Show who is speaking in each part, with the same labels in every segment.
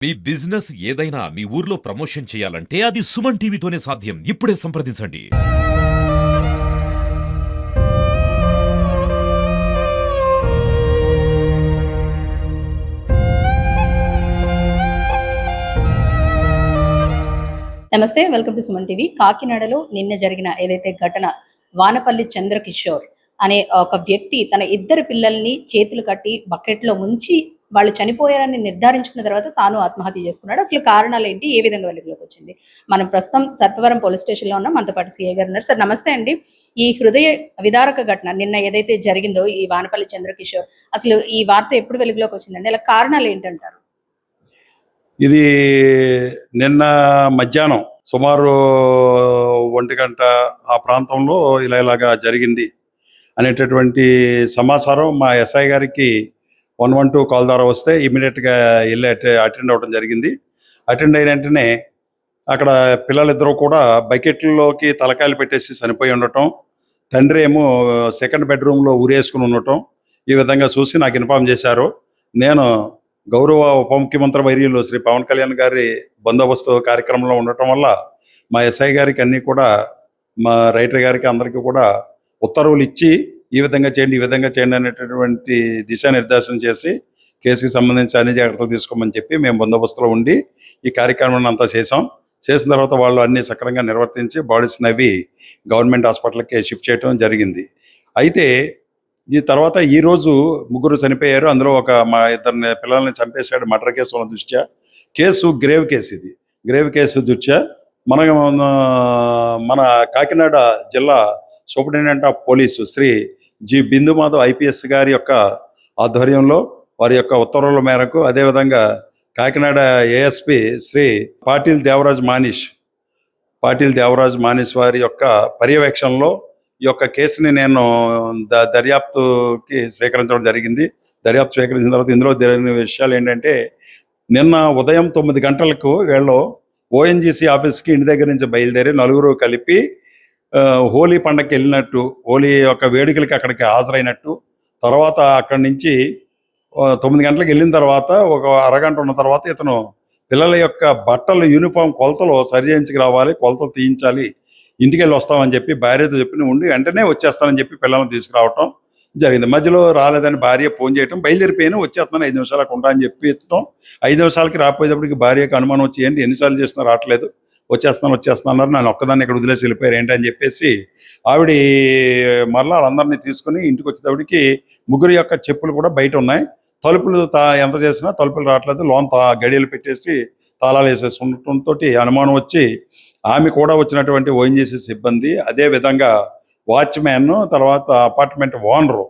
Speaker 1: మీ business ఏదైనా మీ ఊర్లో promotion చేయాలంటే అది సుమన్ టీవీతోనే సాధ్యం. ఇప్పుడే సంప్రదించండి.
Speaker 2: నమస్తే, వెల్కమ్ టు సుమన్ టీవీ. కాకినాడలో నిన్న జరిగిన ఏదైతే ఘటన, వానపల్లి చంద్రకిషోర్ అనే ఒక వ్యక్తి తన ఇద్దరు పిల్లల్ని చేతులు కట్టి బకెట్లో ముంచి వాళ్ళు చనిపోయారని నిర్ధారించుకున్న తర్వాత తాను ఆత్మహత్య చేసుకున్నాడు. అసలు కారణాలు ఏంటి, ఏ విధంగా వెలుగులోకి వచ్చింది? మనం ప్రస్తుతం సర్పవరం పోలీస్ స్టేషన్లో ఉన్నాం. మనతో పాటు సిఐ గారు ఉన్నారు. సార్ నమస్తే అండి. ఈ హృదయ విదారక ఘటన నిన్న ఏదైతే జరిగిందో, ఈ వానపల్లి చంద్రకిషోర్, అసలు ఈ వార్త ఎప్పుడు వెలుగులోకి వచ్చిందండి? అలా కారణాలు ఏంటంటారు?
Speaker 3: ఇది నిన్న మధ్యాహ్నం సుమారు 1 గంట ఆ ప్రాంతంలో ఇలాగా జరిగింది అనేటటువంటి సమాచారం మా ఎస్ఐ గారికి 112 కాల్ ద్వారా వస్తే ఇమీడియట్గా వెళ్ళి అటెండ్ అవ్వడం జరిగింది. అటెండ్ అయిన వెంటనే అక్కడ పిల్లలిద్దరూ కూడా బకెట్లలోకి తలకాయలు పెట్టేసి చనిపోయి ఉండటం, తండ్రి ఏమో సెకండ్ బెడ్రూమ్లో ఊరేసుకుని ఉండటం, ఈ విధంగా చూసి నాకు ఇన్ఫార్మ్ చేశారు. నేను గౌరవ ఉప ముఖ్యమంత్రి వర్యులు శ్రీ పవన్ కళ్యాణ్ గారి బందోబస్తు కార్యక్రమంలో ఉండటం వల్ల మా ఎస్ఐ గారికి అన్నీ కూడా, మా రైటర్ గారికి అందరికీ కూడా ఉత్తర్వులు ఇచ్చి ఈ విధంగా చేయండి అనేటటువంటి దిశానిర్దేశం చేసి కేసుకి సంబంధించి అన్ని జాగ్రత్తలు తీసుకోమని చెప్పి మేము బందోబస్తులో ఉండి ఈ కార్యక్రమాన్ని అంతా చేసిన తర్వాత వాళ్ళు అన్ని సక్రమంగా నిర్వర్తించి బాడీస్ని అవి గవర్నమెంట్ హాస్పిటల్కి షిఫ్ట్ చేయడం జరిగింది. అయితే ఈ తర్వాత ఈరోజు 3 చనిపోయారు. అందులో మా 2 పిల్లల్ని చంపేశాడు మర్డర్ కేసు ఉన్న దృష్ట్యా. గ్రేవ్ కేసు, ఇది గ్రేవ్ కేసు దృష్ట్యా మన కాకినాడ జిల్లా superintendent of police Shri G Bindumadhav IPS గారి యొక్క ఆధ్వర్యంలో, వారి యొక్క ఉత్తర్వుల మేరకు, అదేవిధంగా కాకినాడ ఏఎస్పి శ్రీ పాటిల్ దేవరాజ్ మానిష్ వారి యొక్క పర్యవేక్షణలో ఈ యొక్క కేసుని నేను దర్యాప్తుకి స్వీకరించడం జరిగింది. దర్యాప్తు స్వీకరించిన తర్వాత ఇందులో జరిగిన విషయాలు ఏంటంటే, నిన్న ఉదయం 9 గంటలకు వీళ్ళు ఓఎన్జీసీ ఆఫీస్కి ఇంటి దగ్గర నుంచి బయలుదేరి 4 కలిపి హోలీ పండగకి వెళ్ళినట్టు, హోలీ యొక్క వేడుకలకి అక్కడికి హాజరైనట్టు, తర్వాత అక్కడి నుంచి 9 గంటలకు వెళ్ళిన తర్వాత ఒక అరగంట ఉన్న తర్వాత ఇతను పిల్లల యొక్క బట్టలు యూనిఫామ్ కొలతలు సరిచేయించుకు రావాలి, కొలతలు తీయించాలి, ఇంటికి వెళ్ళి వస్తామని చెప్పి భార్యతో చెప్పి ఉండి వెంటనే వచ్చేస్తానని చెప్పి పిల్లల్ని తీసుకురావటం జరిగింది. మధ్యలో రాలేదని భార్య ఫోన్ చేయటం, బయలుదేరిపోయినా వచ్చేస్తున్నాను 5 నిమిషాలకు ఉంటా అని చెప్పి ఇస్తాం. 5 నిమిషాలకి రాకపోయేటప్పటికి భార్యకు అనుమానం వచ్చి, ఏంటి ఎన్నిసార్లు చేసినా రావట్లేదు, వచ్చేస్తున్నారు, నన్ను ఒక్కదాన్ని ఇక్కడ వదిలేసి వెళ్ళిపోయారు ఏంటి అని చెప్పేసి ఆవిడ మరలా వాళ్ళందరినీ తీసుకుని ఇంటికి వచ్చేటప్పటికి 3 యొక్క చెప్పులు కూడా బయట ఉన్నాయి. తలుపులు ఎంత చేసినా తలుపులు రావట్లేదు, లోన్ గడియలు పెట్టేసి తాళాలు వేసేసి ఉండటంతో అనుమానం వచ్చి ఆమె కూడా వచ్చినటువంటి ఓఎన్జీసీ సిబ్బంది, అదేవిధంగా వాచ్మ్యాన్, తర్వాత అపార్ట్మెంట్ ఓనరు,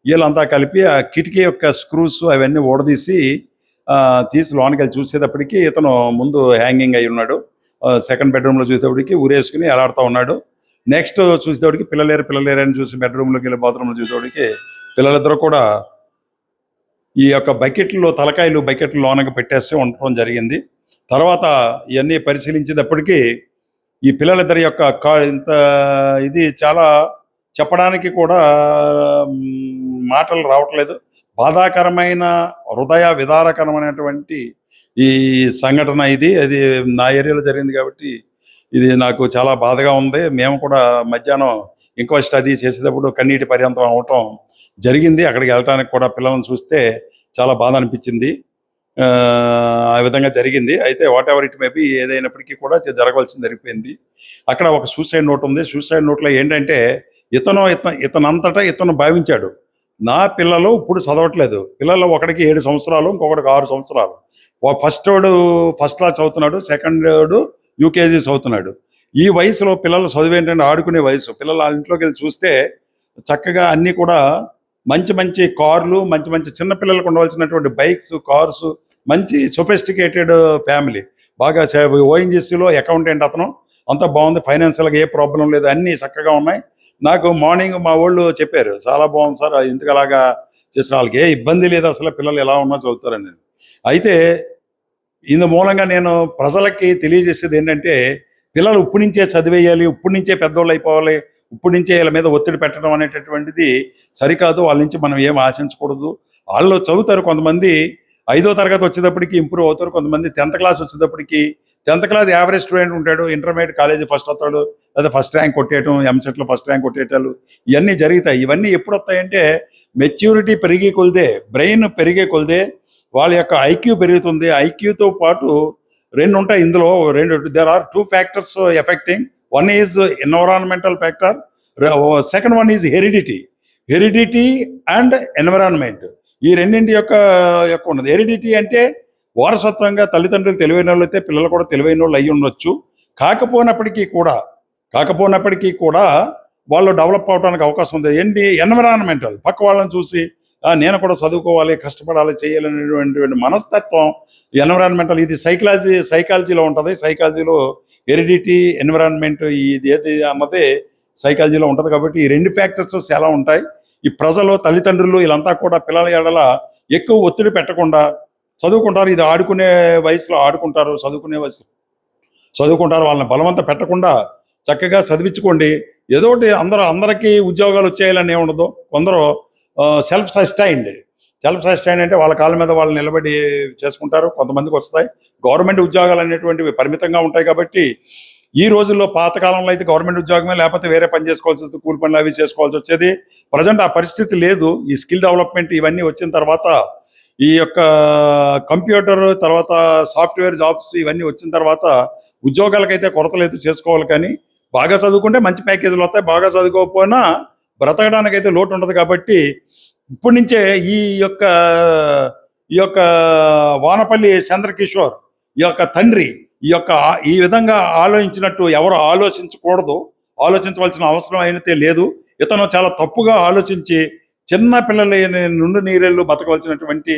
Speaker 3: వీళ్ళంతా కలిపి ఆ కిటికీ యొక్క స్క్రూస్ అవన్నీ ఓడదీసి లోనికి వెళ్ళి చూసేటప్పటికి ఇతను ముందు హ్యాంగింగ్ అయి ఉన్నాడు. సెకండ్ బెడ్రూమ్లో చూసేటప్పటికి ఊరేసుకుని ఎలాడుతూ ఉన్నాడు. నెక్స్ట్ చూసేటప్పటికి పిల్లలేరు అని చూసి బెడ్రూమ్లోకి వెళ్ళి బాత్రూంలో చూసేటప్పటికి పిల్లలిద్దరూ కూడా ఈ యొక్క తలకాయలు బకెట్లు లోనకి పెట్టేసి ఉండటం జరిగింది. తర్వాత ఇవన్నీ పరిశీలించేటప్పటికీ ఈ పిల్లలిద్దరి యొక్క ఇంత ఇది చాలా చెప్పడానికి కూడా మాటలు రావట్లేదు. బాధాకరమైన, హృదయ విదారకరమైనటువంటి ఈ సంఘటన ఇది. అది నా ఏరియాలో జరిగింది కాబట్టి ఇది నాకు చాలా బాధగా ఉంది. మేము కూడా మధ్యాహ్నం ఇంక్వెస్ట్ అది చేసేటప్పుడు కన్నీటి పర్యంతం అవటం జరిగింది. అక్కడికి వెళ్ళటానికి కూడా పిల్లలను చూస్తే చాలా బాధ అనిపించింది. ఆ విధంగా జరిగింది. అయితే వాట్ ఎవర్ ఇట్ మేబీ, ఏదైనప్పటికీ కూడా జరగవలసింది జరిగిపోయింది. అక్కడ ఒక సూసైడ్ నోట్ ఉంది. సూసైడ్ నోట్లో ఏంటంటే, ఇతనంతటా ఇతను భావించాడు, నా పిల్లలు ఇప్పుడు చదవట్లేదు, పిల్లలు ఒకడికి 7 సంవత్సరాలు, ఇంకొకటికి 6 సంవత్సరాలు. ఫస్ట్ క్లాస్ చదువుతున్నాడు, సెకండ్ యూకేజీ చదువుతున్నాడు. ఈ వయసులో పిల్లలు చదువు ఏంటంటే ఆడుకునే వయసు. పిల్లలు వాళ్ళ ఇంట్లోకి వెళ్ళి చూస్తే చక్కగా అన్నీ కూడా మంచి కార్లు, మంచి చిన్నపిల్లలకు ఉండవలసినటువంటి బైక్స్, కార్స్, మంచి సొఫిస్టికేటెడ్ ఫ్యామిలీ. బాగా ఓఎన్జీసీలో అకౌంటెంట్ అతను, అంతా బాగుంది, ఫైనాన్షియల్గా ఏ ప్రాబ్లం లేదు, అన్నీ చక్కగా ఉన్నాయి. నాకు మార్నింగ్ మా వాళ్ళు చెప్పారు, చాలా బాగుంది సార్, ఎందుకు అలాగా చేసిన, వాళ్ళకి ఏ ఇబ్బంది లేదు, అసలు పిల్లలు ఎలా ఉన్నా చదువుతారని. అయితే ఇందు మూలంగా నేను ప్రజలకి తెలియజేసేది ఏంటంటే, పిల్లలు ఇప్పటి నుంచే చదివేయాలి, ఇప్పటి నుంచే పెద్దోళ్ళు అయిపోవాలి, ఇప్పటి నుంచే వీళ్ళ మీద ఒత్తిడి పెట్టడం అనేటటువంటిది సరికాదు. వాళ్ళ నుంచి మనం ఏం ఆశించకూడదు. వాళ్ళు చదువుతారు, కొంతమంది 5వ తరగతి వచ్చేటప్పటికి ఇంప్రూవ్ అవుతారు. కొంతమంది 10th క్లాస్ వచ్చేటప్పటికి 10th క్లాస్ యావరేజ్ స్టూడెంట్ ఉంటాడు, ఇంటర్మీడియట్ కాలేజీ ఫస్ట్ వస్తాడు, లేదా ఫస్ట్ ర్యాంక్ కొట్టేయటం, ఎంసెట్లో ఫస్ట్ ర్యాంక్ కొట్టేయటాలు ఇవన్నీ జరుగుతాయి. ఇవన్నీ ఎప్పుడు వస్తాయంటే మెచ్యూరిటీ పెరిగే కొలిదే, బ్రెయిన్ పెరిగే కొలిదే వాళ్ళ యొక్క ఐక్యూ పెరుగుతుంది. ఐక్యూతో పాటు రెండు ఉంటాయి ఇందులో. There are 2 factors affecting. One is environmental factor, second one is heredity and environment. ఈ రెండింటి యొక్క ఉన్నది. హెరిడిటీ అంటే వారసత్వంగా తల్లిదండ్రులు తెలివైన వాళ్ళు అయితే పిల్లలు కూడా తెలివైన వాళ్ళు అయి ఉండొచ్చు. కాకపోయినప్పటికీ కూడా వాళ్ళు డెవలప్ అవడానికి అవకాశం ఉంది. ఏంటి ఎన్విరాన్మెంటల్, పక్క వాళ్ళని చూసి నేను కూడా చదువుకోవాలి, కష్టపడాలి, చేయాలనేటువంటి మనస్తత్వం ఎన్విరాన్మెంటల్. ఇది సైకాలజీలో ఉంటుంది. సైకాలజీలో హెరిడిటీ, ఎన్విరాన్మెంట్ ఇది ఏది అన్నది సైకాలజీలో ఉంటుంది. కాబట్టి ఈ 2 ఫ్యాక్టర్స్ చాలా ఉంటాయి. ఈ ప్రజలు, తల్లిదండ్రులు వీళ్ళంతా కూడా పిల్లల ఎడల ఎక్కువ ఒత్తిడి పెట్టకుండా చదువుకుంటారు. ఇది ఆడుకునే వయసులో ఆడుకుంటారు, చదువుకుంటారు. వాళ్ళని బలవంత పెట్టకుండా చక్కగా చదివించుకోండి. ఏదో ఒకటి అందరికీ ఉద్యోగాలు వచ్చేయాలని ఉండదు. కొందరు సెల్ఫ్ సస్టైన్డ్ అంటే వాళ్ళ కాళ్ళ మీద వాళ్ళు నిలబడి చేసుకుంటారు. కొంతమందికి వస్తాయి. గవర్నమెంట్ ఉద్యోగాలు అనేటువంటివి పరిమితంగా ఉంటాయి. కాబట్టి ఈ రోజుల్లో, పాతకాలంలో అయితే గవర్నమెంట్ ఉద్యోగమే, లేకపోతే వేరే పని చేసుకోవాల్సి వస్తుంది, కూలి పనులు అవి చేసుకోవాల్సి వచ్చేది. ప్రజెంట్ ఆ పరిస్థితి లేదు. ఈ స్కిల్ డెవలప్మెంట్ ఇవన్నీ వచ్చిన తర్వాత, ఈ యొక్క కంప్యూటర్ తర్వాత సాఫ్ట్వేర్ జాబ్స్ ఇవన్నీ వచ్చిన తర్వాత ఉద్యోగాలకైతే కొరత లేదు, చేసుకోవాలి. కానీ బాగా చదువుకుంటే మంచి ప్యాకేజీలు వస్తాయి, బాగా చదువుకోకపోయినా బ్రతకడానికైతే లోటు ఉండదు. కాబట్టి ఇప్పటి నుంచే ఈ యొక్క వానపల్లి చంద్రకిషోర్ ఈ యొక్క తండ్రి ఈ విధంగా ఆలోచించినట్టు ఎవరు ఆలోచించకూడదు, ఆలోచించవలసిన అవసరం అయితే లేదు. ఇతను చాలా తప్పుగా ఆలోచించి చిన్న పిల్లల నుండి నీరెళ్ళు బతకవలసినటువంటి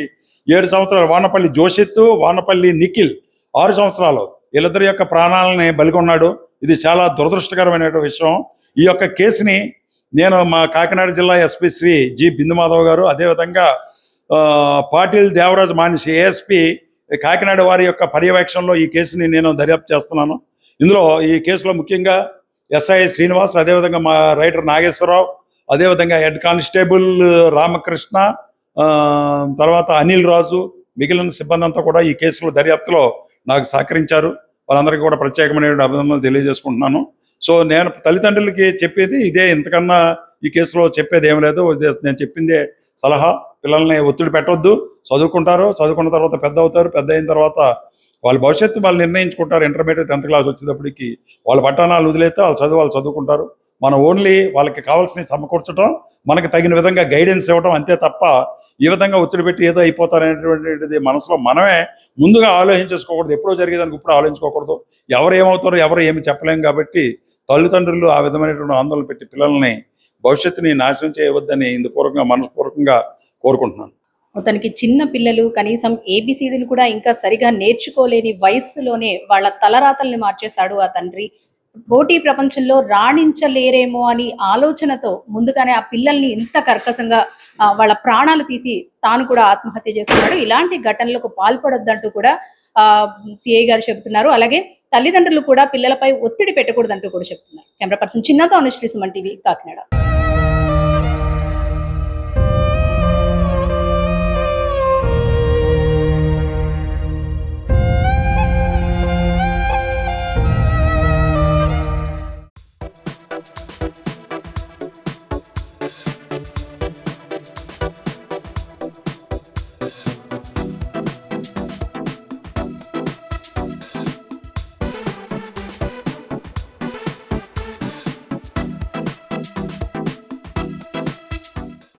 Speaker 3: 7 సంవత్సరాలు వానపల్లి జోషిత్, వానపల్లి నిఖిల్ 6 సంవత్సరాలు వీళ్ళిద్దరి యొక్క ప్రాణాలని బలిగొన్నాడు. ఇది చాలా దురదృష్టకరమైన విషయం. ఈ యొక్క కేసుని నేను మా కాకినాడ జిల్లా ఎస్పీ శ్రీ జి బిందుమాధవ్ గారు, అదేవిధంగా పాటిల్ దేవరాజ్ మానిషి ఏఎస్పీ కాకినాడ వారి యొక్క పర్యవేక్షణలో ఈ కేసుని నేను దర్యాప్తు చేస్తున్నాను. ఇందులో ఈ కేసులో ముఖ్యంగా ఎస్ఐ శ్రీనివాస్, అదేవిధంగా మా రైటర్ నాగేశ్వరరావు, అదేవిధంగా హెడ్ కానిస్టేబుల్ రామకృష్ణ, తర్వాత అనిల్ రాజు, మిగిలిన సిబ్బంది అంతా కూడా ఈ కేసులో దర్యాప్తులో నాకు సహకరించారు. వాళ్ళందరికీ కూడా ప్రత్యేకమైన అభినందనలు తెలియజేసుకుంటున్నాను. సో నేను తల్లిదండ్రులకి చెప్పేది ఇదే, ఇంతకన్నా ఈ కేసులో చెప్పేది ఏం లేదు. నేను చెప్పిందే సలహా. పిల్లల్ని ఒత్తిడి పెట్టవద్దు, చదువుకున్న తర్వాత పెద్ద అవుతారు. పెద్ద అయిన తర్వాత వాళ్ళ భవిష్యత్తు వాళ్ళు నిర్ణయించుకుంటారు. ఇంటర్మీడియట్ 10th క్లాస్ వచ్చేటప్పటికి వాళ్ళ పట్టణాలు వదిలేస్తే వాళ్ళు చదువుకుంటారు. మనం ఓన్లీ వాళ్ళకి కావాల్సినవి సమకూర్చడం, మనకి తగిన విధంగా గైడెన్స్ ఇవ్వడం, అంతే తప్ప ఈ విధంగా ఒత్తిడి పెట్టి ఏదో అయిపోతారనేటువంటిది మనసులో మనమే ముందుగా ఆలోచించేసుకోకూడదు. ఎప్పుడో జరిగేదానికి ఇప్పుడు ఆలోచించుకోకూడదు. ఎవరు ఏమవుతారో ఎవరు ఏమి చెప్పలేం. కాబట్టి తల్లిదండ్రులు ఆ విధమైనటువంటి ఆందోళన పెట్టి పిల్లల్ని భవిష్యత్తుని నాశనం చేయవద్దని మనస్పూర్వకంగా కోరుకుంటున్నాను.
Speaker 2: అతనికి చిన్న పిల్లలు కనీసం ఏబిసిడీలు కూడా ఇంకా సరిగా నేర్చుకోలేని వయస్సులోనే వాళ్ళ తలరాతల్ని మార్చేశాడు ఆ తండ్రి. పోటీ ప్రపంచంలో రాణించలేరేమో అని ఆలోచనతో ముందుగానే ఆ పిల్లల్ని ఇంత కర్కశంగా వాళ్ళ ప్రాణాలు తీసి తాను కూడా ఆత్మహత్య చేసుకున్నాడు. ఇలాంటి ఘటనలకు పాల్పడొద్దంటూ కూడా సిఐ గారు చెబుతున్నారు. అలాగే తల్లిదండ్రులు కూడా పిల్లలపై ఒత్తిడి పెట్టకూడదంటూ కూడా చెప్తున్నారు. కెమెరా పర్సన్ చిన్నతో అనుశ్రీ, సుమన్ టీవీ, కాకినాడ.